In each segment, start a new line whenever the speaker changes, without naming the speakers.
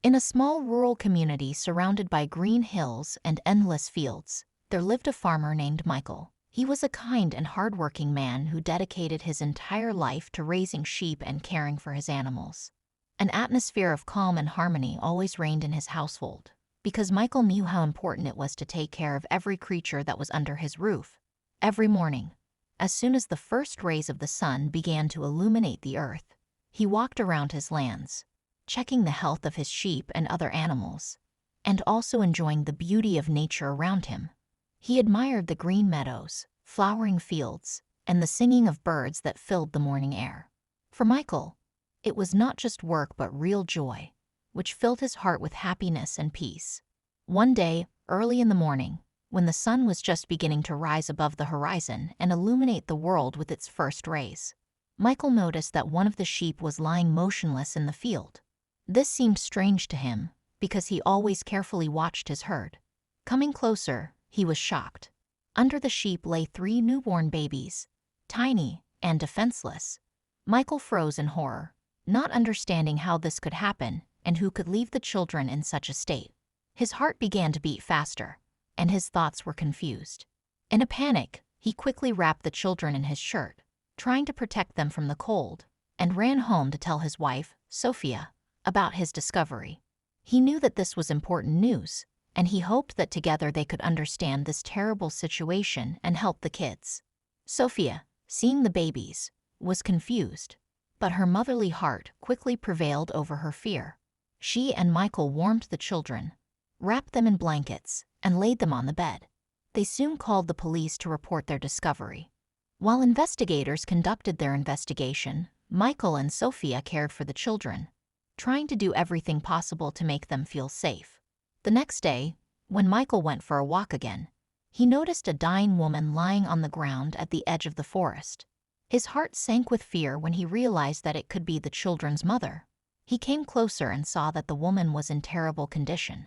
In a small rural community surrounded by green hills and endless fields, there lived a farmer named Michael. He was a kind and hardworking man who dedicated his entire life to raising sheep and caring for his animals. An atmosphere of calm and harmony always reigned in his household, because Michael knew how important it was to take care of every creature that was under his roof. Every morning, as soon as the first rays of the sun began to illuminate the earth, he walked around his lands, checking the health of his sheep and other animals, and also enjoying the beauty of nature around him. He admired the green meadows, flowering fields, and the singing of birds that filled the morning air. For Michael, it was not just work but real joy, which filled his heart with happiness and peace. One day, early in the morning, when the sun was just beginning to rise above the horizon and illuminate the world with its first rays, Michael noticed that one of the sheep was lying motionless in the field. This seemed strange to him, because he always carefully watched his herd. Coming closer, he was shocked. Under the sheep lay 3 newborn babies, tiny and defenseless. Michael froze in horror, not understanding how this could happen and who could leave the children in such a state. His heart began to beat faster, and his thoughts were confused. In a panic, he quickly wrapped the children in his shirt, trying to protect them from the cold, and ran home to tell his wife, Sophia, about his discovery. He knew that this was important news, and he hoped that together they could understand this terrible situation and help the kids. Sophia, seeing the babies, was confused, but her motherly heart quickly prevailed over her fear. She and Michael warmed the children, wrapped them in blankets, and laid them on the bed. They soon called the police to report their discovery. While investigators conducted their investigation, Michael and Sophia cared for the children, trying to do everything possible to make them feel safe. The next day, when Michael went for a walk again, he noticed a dying woman lying on the ground at the edge of the forest. His heart sank with fear when he realized that it could be the children's mother. He came closer and saw that the woman was in terrible condition.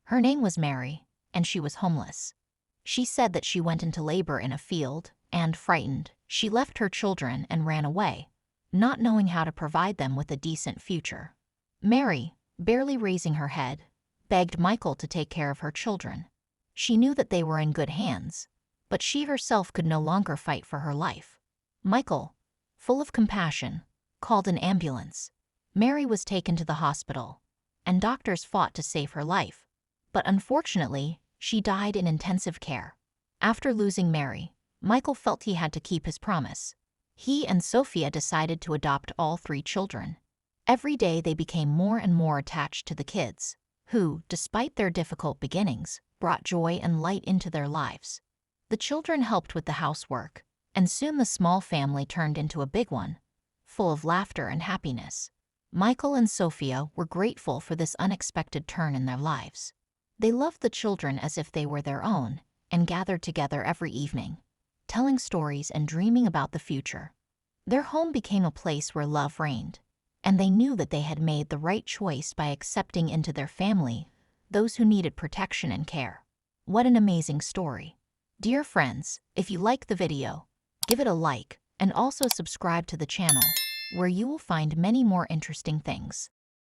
Her name was Mary, and she was homeless. She said that she went into labor in a field, and, frightened, she left her children and ran away, not knowing how to provide them with a decent future. Mary, barely raising her head, begged Michael to take care of her children. She knew that they were in good hands, but she herself could no longer fight for her life. Michael, full of compassion, called an ambulance. Mary was taken to the hospital, and doctors fought to save her life. But unfortunately, she died in intensive care. After losing Mary, Michael felt he had to keep his promise. He and Sophia decided to adopt all 3 children. Every day they became more and more attached to the kids, who, despite their difficult beginnings, brought joy and light into their lives. The children helped with the housework, and soon the small family turned into a big one, full of laughter and happiness. Michael and Sophia were grateful for this unexpected turn in their lives. They loved the children as if they were their own, and gathered together every evening, telling stories and dreaming about the future. Their home became a place where love reigned, and they knew that they had made the right choice by accepting into their family those who needed protection and care. What an amazing story. Dear friends, if you like the video, give it a like and also subscribe to the channel, where you will find many more interesting things.